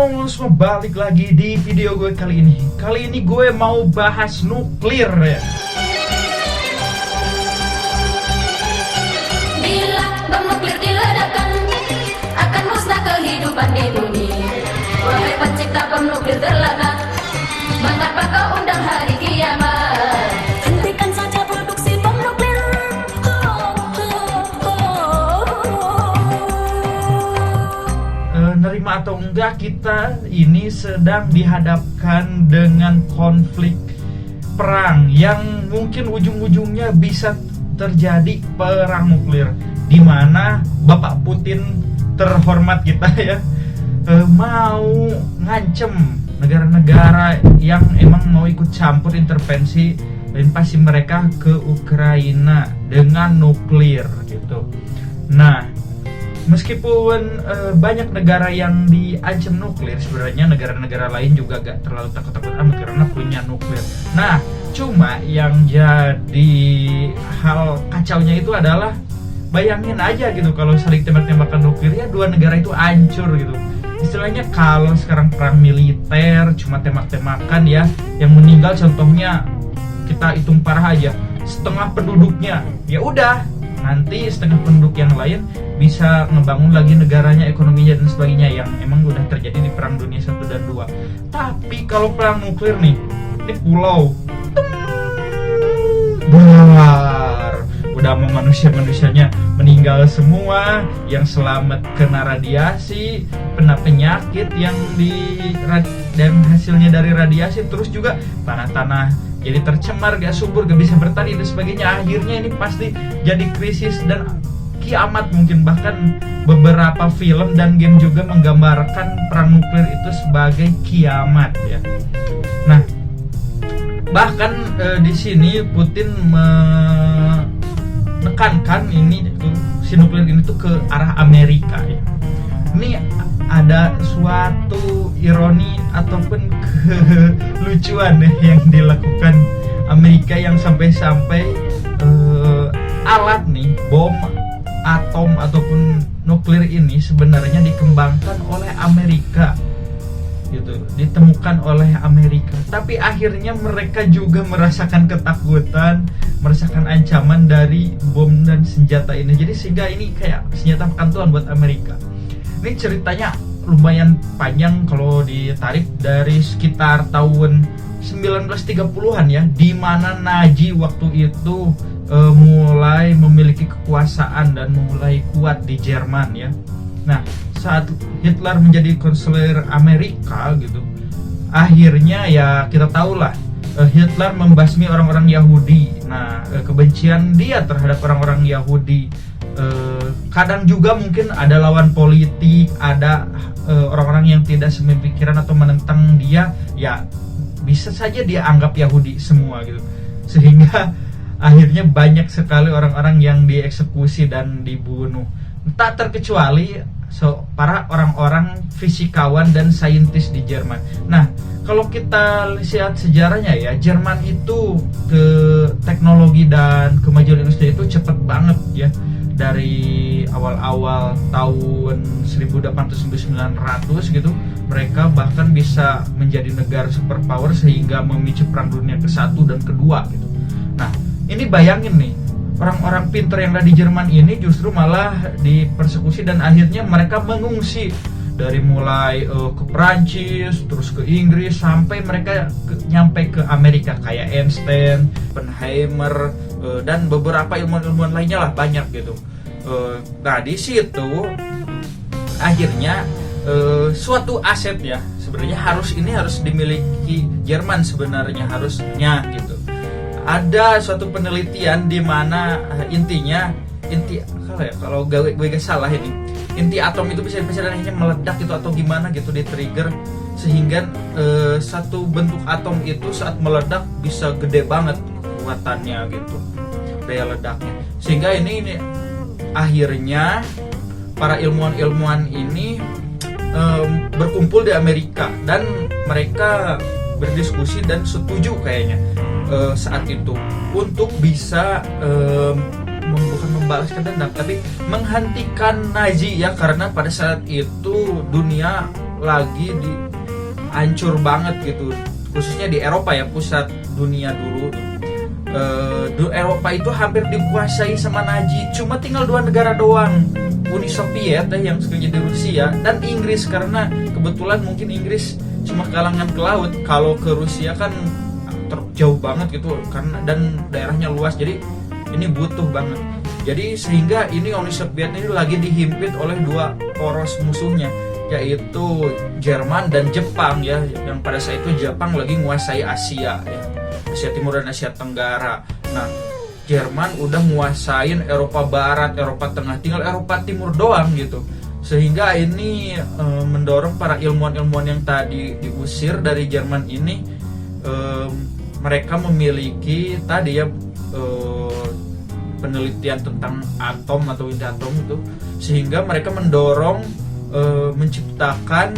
Halo semua, balik lagi di video gue kali ini. Kali ini gue mau bahas nuklir ya. Bila bom nuklir diledakkan, akan musnah kehidupan di bumi. Wahai pencipta bom nuklir terlaknat, mengapa kau undang hari kiamat? Hentikan saja produksi bom nuklir. Nerima atau enggak, kita ini sedang dihadapkan dengan konflik perang yang mungkin ujung-ujungnya bisa terjadi perang nuklir, di mana Bapak Putin terhormat kita ya mau ngancem negara-negara yang emang mau ikut campur intervensi invasi mereka ke Ukraina dengan nuklir gitu. Nah, meskipun banyak negara yang diancam nuklir, sebenarnya negara-negara lain juga gak terlalu takut-takut amat karena punya nuklir. Nah, cuma yang jadi hal kacaunya itu adalah bayangin aja gitu kalau saling tembak-tembakan nuklir, ya dua negara itu hancur gitu. Istilahnya kalau sekarang perang militer cuma tembak-tembakan ya, yang meninggal contohnya kita hitung parah aja setengah penduduknya, ya udah nanti setengah penduduk yang lain bisa ngebangun lagi negaranya, ekonominya dan sebagainya, yang emang udah terjadi di perang dunia 1 dan 2. Tapi kalau perang nuklir nih, ini pulau bar, udah mau manusia-manusianya meninggal semua, yang selamat kena radiasi, kena penyakit yang dan hasilnya dari radiasi, terus juga tanah-tanah jadi tercemar, gak subur, gak bisa bertani dan sebagainya. Akhirnya ini pasti jadi krisis dan kiamat mungkin. Bahkan beberapa film dan game juga menggambarkan perang nuklir itu sebagai kiamat ya. Nah, bahkan di sini Putin menekankan ini si nuklir ini tuh ke arah Amerika ya. Ini ada suatu ironi ataupun kelucuan yang dilakukan Amerika, yang sampai-sampai alat nih bom atom ataupun nuklir ini sebenarnya dikembangkan oleh Amerika gitu, ditemukan oleh Amerika. Tapi akhirnya mereka juga merasakan ketakutan, merasakan ancaman dari bom dan senjata ini. Jadi sehingga ini kayak senjata perkantoran buat Amerika. Ini ceritanya lumayan panjang kalau ditarik dari sekitar tahun 1930-an ya, di mana Nazi waktu itu mulai memiliki kekuasaan dan mulai kuat di Jerman ya. Nah, saat Hitler menjadi kanselir Amerika gitu, akhirnya ya kita tahulah Hitler membasmi orang-orang Yahudi. Nah, kebencian dia terhadap orang-orang Yahudi, kadang juga mungkin ada lawan politik, ada orang-orang yang tidak sepemikiran atau menentang dia, ya bisa saja dia anggap Yahudi semua gitu. Sehingga akhirnya banyak sekali orang-orang yang dieksekusi dan dibunuh. Tak terkecuali para orang-orang fisikawan dan saintis di Jerman. Nah, kalau kita lihat sejarahnya ya, Jerman itu ke teknologi dan kemajuan industri itu cepat banget ya. Dari awal-awal tahun 1800-1900 gitu, mereka bahkan bisa menjadi negara superpower sehingga memicu perang dunia ke-1 dan ke-2 gitu. Nah, ini bayangin nih, orang-orang pinter yang ada di Jerman ini justru malah dipersekusi dan akhirnya mereka mengungsi dari mulai ke Perancis, terus ke Inggris, sampai mereka nyampe ke Amerika kayak Einstein, Oppenheimer, dan beberapa ilmuwan-ilmuwan lainnya lah, banyak gitu. Nah, di situ akhirnya suatu aset ya sebenarnya harus dimiliki Jerman sebenarnya, harusnya gitu. Ada suatu penelitian di mana intinya kalau gue gak salah ini, inti atom itu bisa akhirnya meledak gitu atau gimana gitu, di trigger sehingga satu bentuk atom itu saat meledak bisa gede banget kekuatannya gitu, daya ledaknya. Sehingga ini akhirnya para ilmuwan-ilmuwan ini berkumpul di Amerika dan mereka berdiskusi dan setuju kayaknya saat itu untuk bisa bukan membalaskan dendam tapi menghentikan Nazi ya, karena pada saat itu dunia lagi hancur banget gitu, khususnya di Eropa ya, pusat dunia dulu. Eropa itu hampir dikuasai sama Nazi, cuma tinggal 2 negara doang, Uni Soviet yang sekarang jadi Rusia, dan Inggris, karena kebetulan mungkin Inggris cuma kalangan ke laut, kalau ke Rusia kan jauh banget gitu, karena dan daerahnya luas, jadi ini butuh banget. Jadi sehingga ini Uni Soviet ini lagi dihimpit oleh 2 poros musuhnya, yaitu Jerman dan Jepang ya, yang pada saat itu Jepang lagi menguasai Asia ya, Asia Timur dan Asia Tenggara. Nah, Jerman udah nguasain Eropa Barat, Eropa Tengah, tinggal Eropa Timur doang gitu. Sehingga ini mendorong para ilmuwan-ilmuwan yang tadi diusir dari Jerman ini, mereka memiliki tadi ya penelitian tentang atom atau inti atom itu, sehingga mereka mendorong menciptakan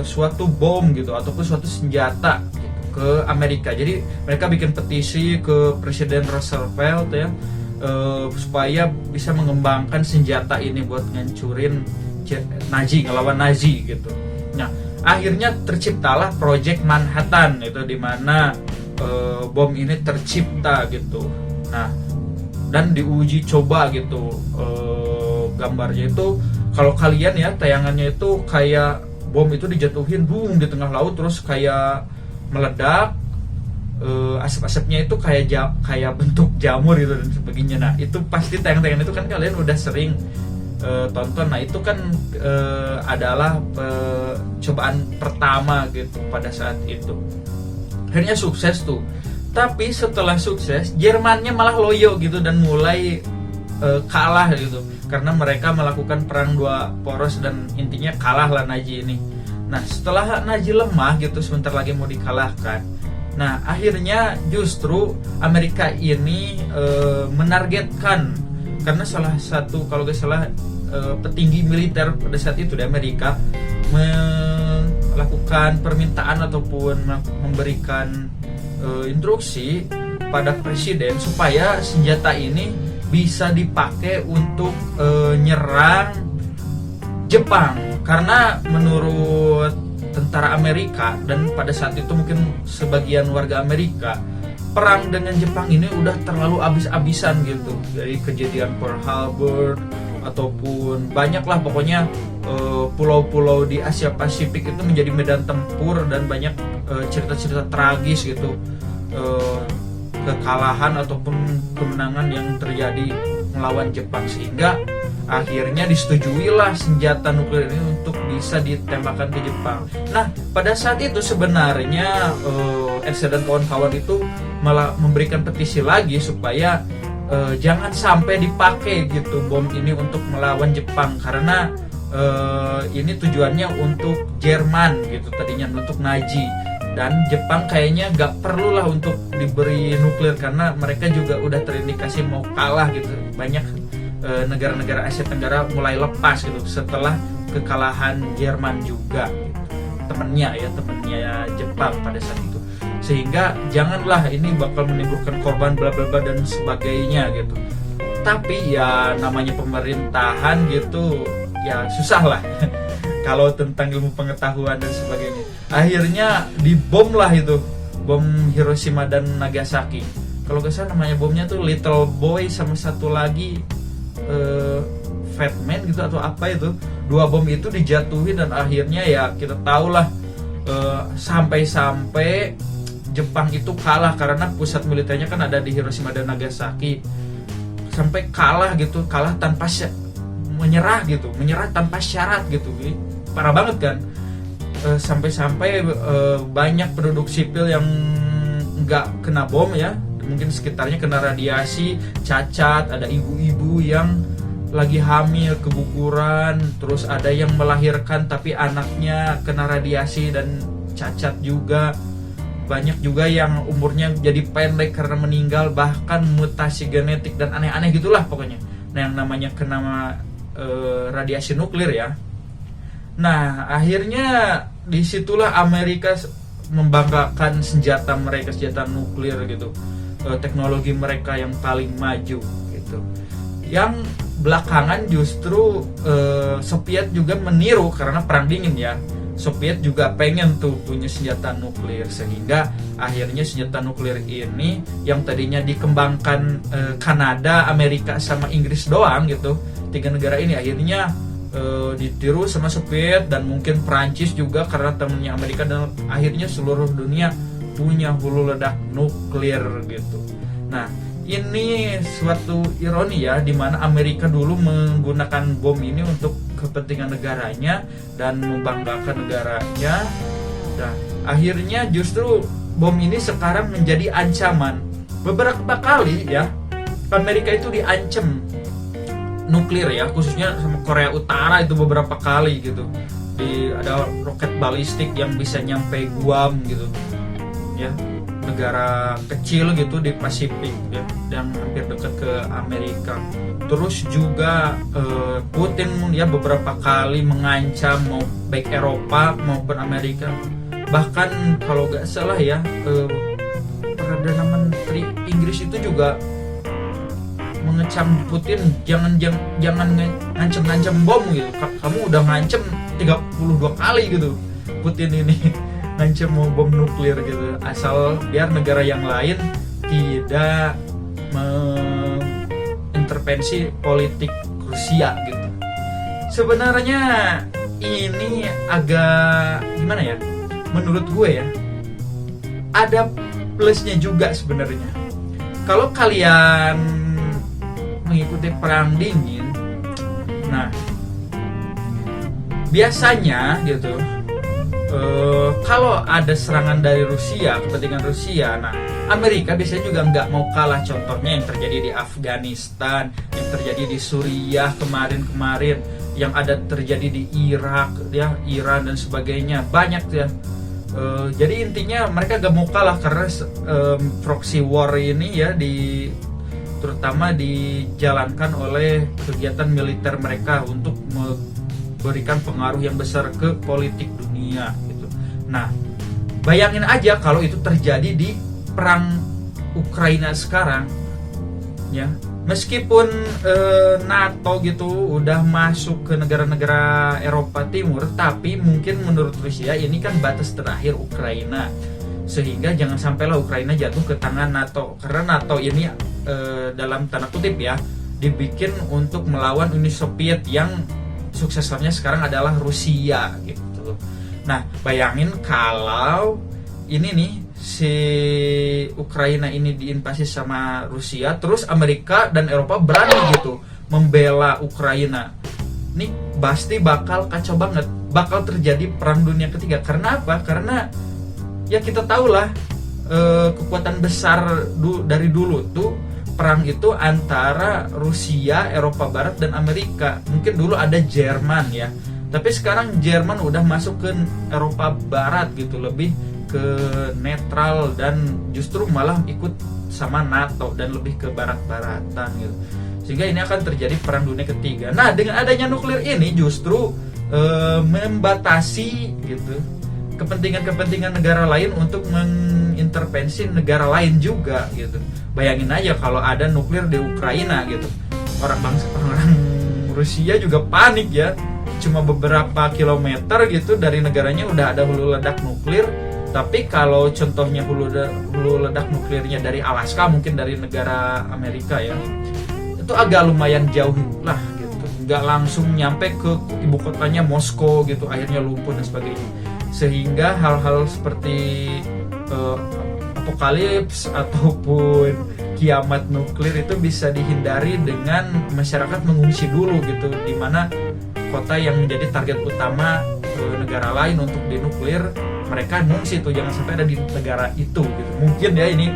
suatu bom gitu ataupun suatu senjata gitu, ke Amerika. Jadi mereka bikin petisi ke Presiden Roosevelt ya, supaya bisa mengembangkan senjata ini buat ngancurin Nazi, ngelawan Nazi gitu. Nah, akhirnya terciptalah Project Manhattan itu, di mana bom ini tercipta gitu. Nah, dan diuji coba gitu. Gambarnya itu kalau kalian ya, tayangannya itu kayak bom itu dijatuhin boom di tengah laut, terus kayak meledak, asap-asapnya itu kayak bentuk jamur gitu dan sebagainya. Nah, itu pasti tayangan-tayangan itu kan kalian udah sering tonton. Nah, itu kan adalah cobaan pertama gitu pada saat itu. Akhirnya sukses tuh. Tapi setelah sukses, Jermannya malah loyo gitu dan mulai kalah gitu, karena mereka melakukan perang 2 poros dan intinya kalah lah Nazi ini. Nah, setelah Nazi lemah gitu, sebentar lagi mau dikalahkan. Nah, akhirnya justru Amerika ini menargetkan, karena salah satu kalau gak salah petinggi militer pada saat itu di Amerika melakukan permintaan ataupun memberikan instruksi pada presiden supaya senjata ini bisa dipakai untuk nyerang Jepang, karena menurut tentara Amerika dan pada saat itu mungkin sebagian warga Amerika, perang dengan Jepang ini udah terlalu abis-abisan gitu. Dari kejadian Pearl Harbor ataupun banyaklah pokoknya pulau-pulau di Asia Pasifik itu menjadi medan tempur, dan banyak cerita-cerita tragis gitu, kekalahan ataupun kemenangan yang terjadi melawan Jepang, sehingga akhirnya disetujuilah senjata nuklir ini untuk bisa ditembakkan ke Jepang. Nah, pada saat itu sebenarnya Elsa dan kawan-kawan itu malah memberikan petisi lagi supaya jangan sampai dipakai gitu bom ini untuk melawan Jepang, karena ini tujuannya untuk Jerman gitu tadinya, untuk Nazi. Dan Jepang kayaknya gak perlu lah untuk diberi nuklir, karena mereka juga udah terindikasi mau kalah gitu. Banyak negara-negara Asia Tenggara mulai lepas gitu setelah kekalahan Jerman juga gitu. Temennya Jepang pada saat itu. Sehingga janganlah ini bakal menimbulkan korban bla bla bla dan sebagainya gitu. Tapi ya namanya pemerintahan gitu ya susah lah. Kalau tentang ilmu pengetahuan dan sebagainya, akhirnya dibom lah itu, bom Hiroshima dan Nagasaki. Kalau gak salah namanya bomnya tuh Little Boy sama satu lagi Fat Man gitu atau apa itu. 2 bom itu dijatuhin dan akhirnya ya kita tahulah sampai Jepang itu kalah, karena pusat militernya kan ada di Hiroshima dan Nagasaki. Sampai kalah gitu, kalah tanpa menyerah tanpa syarat gitu. Parah banget kan, sampai-sampai banyak penduduk sipil yang nggak kena bom ya, mungkin sekitarnya kena radiasi, cacat, ada ibu-ibu yang lagi hamil keguguran, terus ada yang melahirkan tapi anaknya kena radiasi dan cacat juga, banyak juga yang umurnya jadi pendek karena meninggal, bahkan mutasi genetik dan aneh-aneh gitulah pokoknya. Nah, yang namanya kena radiasi nuklir ya. Nah, akhirnya disitulah Amerika membanggakan senjata mereka, senjata nuklir gitu, teknologi mereka yang paling maju gitu. Yang belakangan justru Soviet juga meniru karena perang dingin ya, Soviet juga pengen tuh punya senjata nuklir, sehingga akhirnya senjata nuklir ini yang tadinya dikembangkan Kanada, Amerika sama Inggris doang gitu, 3 negara ini akhirnya ditiru sama Soviet dan mungkin Prancis juga karena temennya Amerika, dan akhirnya seluruh dunia punya hulu ledak nuklir gitu. Nah, ini suatu ironi ya, dimana Amerika dulu menggunakan bom ini untuk kepentingan negaranya dan membanggakan negaranya. Nah, akhirnya justru bom ini sekarang menjadi ancaman. Beberapa kali ya, Amerika itu diancam nuklir ya, khususnya sama Korea Utara itu beberapa kali gitu. Ada roket balistik yang bisa nyampe Guam gitu. Ya, negara kecil gitu di Pasifik ya, yang hampir dekat ke Amerika. Terus juga Putin ya beberapa kali mengancam mau baik Eropa maupun Amerika. Bahkan kalau nggak salah ya, Perdana Menteri Inggris itu juga mengecam Putin, jangan ngancam bom gitu. Kamu udah ngancam 32 kali gitu Putin ini ngancam mau bom nuklir gitu, asal biar negara yang lain tidak mengintervensi politik Rusia gitu. Sebenarnya ini agak gimana ya, menurut gue ya ada plusnya juga sebenarnya. Kalau kalian mengikuti perang dingin, nah biasanya gitu, kalau ada serangan dari Rusia, kepentingan Rusia, nah Amerika biasanya juga nggak mau kalah. Contohnya yang terjadi di Afghanistan, yang terjadi di Suriah kemarin, yang ada terjadi di Irak, ya Iran dan sebagainya, banyak ya. Jadi intinya mereka gak mau kalah karena proxy war ini ya terutama dijalankan oleh kegiatan militer mereka untuk memberikan pengaruh yang besar ke politik dunia gitu. Nah, bayangin aja kalau itu terjadi di perang Ukraina sekarang, ya. Meskipun NATO gitu udah masuk ke negara-negara Eropa Timur, tapi mungkin menurut Rusia ini kan batas terakhir Ukraina, sehingga jangan sampailah Ukraina jatuh ke tangan NATO, karena NATO ini dalam tanda kutip ya dibikin untuk melawan Uni Soviet yang suksesornya sekarang adalah Rusia gitu. Nah, bayangin kalau ini nih si Ukraina ini diinvasi sama Rusia, terus Amerika dan Eropa berani gitu membela Ukraina. Ini pasti bakal kacau banget, bakal terjadi perang dunia ketiga. Karena apa? Karena ya kita tahulah kekuatan besar dari dulu tuh perang itu antara Rusia, Eropa Barat dan Amerika. Mungkin dulu ada Jerman ya, tapi sekarang Jerman udah masuk ke Eropa Barat gitu, lebih ke netral dan justru malah ikut sama NATO dan lebih ke barat-baratan gitu. Sehingga ini akan terjadi perang dunia ketiga. Nah, dengan adanya nuklir ini justru membatasi gitu kepentingan-kepentingan negara lain untuk mengintervensi negara lain juga gitu. Bayangin aja kalau ada nuklir di Ukraina gitu. Orang Rusia juga panik ya. Cuma beberapa kilometer gitu dari negaranya udah ada hulu ledak nuklir. Tapi kalau contohnya hulu ledak nuklirnya dari Alaska, mungkin dari negara Amerika ya, itu agak lumayan jauh lah gitu, nggak langsung nyampe ke ibu kotanya Moskow gitu, akhirnya lumpuh dan sebagainya. Sehingga hal-hal seperti apokalips ataupun kiamat nuklir itu bisa dihindari dengan masyarakat mengungsi dulu gitu, dimana kota yang menjadi target utama negara lain untuk dinuklir, mereka ngungsi tuh, jangan sampai ada di negara itu gitu. Mungkin ya ini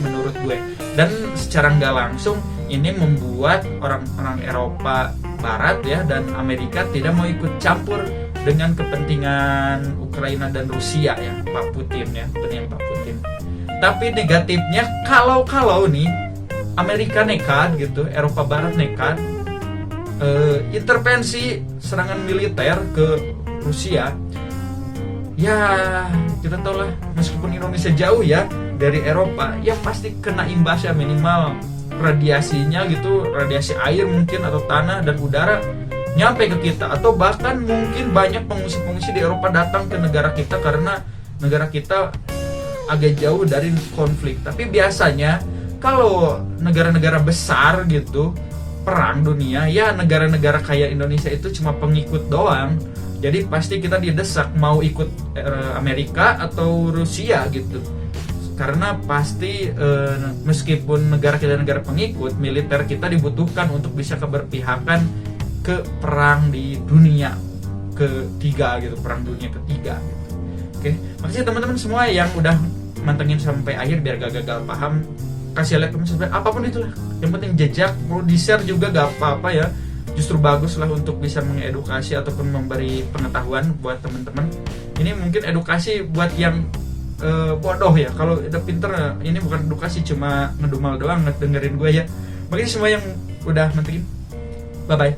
menurut gue. Dan secara nggak langsung ini membuat orang-orang Eropa Barat ya dan Amerika tidak mau ikut campur dengan kepentingan Ukraina dan Rusia ya, Pak Putin ya, kepentingan Pak Putin. Tapi negatifnya kalau nih Amerika nekat gitu, Eropa Barat nekat intervensi serangan militer ke Rusia, ya kita tahu lah, meskipun Indonesia jauh ya dari Eropa, ya pasti kena imbasnya, minimal radiasinya gitu, radiasi air mungkin atau tanah dan udara nyampe ke kita, atau bahkan mungkin banyak pengungsi-pengungsi di Eropa datang ke negara kita karena negara kita agak jauh dari konflik. Tapi biasanya kalau negara-negara besar gitu perang dunia, ya negara-negara kayak Indonesia itu cuma pengikut doang. Jadi pasti kita didesak mau ikut Amerika atau Rusia gitu. Karena pasti meskipun negara kita negara pengikut, militer kita dibutuhkan untuk bisa keberpihakan ke perang di dunia ketiga gitu, perang dunia ketiga gitu. Oke, makasih teman-teman semua yang udah mantengin sampai akhir. Biar gak gagal paham, kasih lihat teman-teman, apapun itulah, yang penting jejak, mau di share juga gak apa-apa ya, justru bagus lah untuk bisa mengedukasi ataupun memberi pengetahuan buat teman-teman. Ini mungkin edukasi buat yang bodoh ya, kalau udah pinter ini bukan edukasi, cuma ngedumal doang ngedengerin gue ya. Makasih semua yang udah mantengin, bye bye.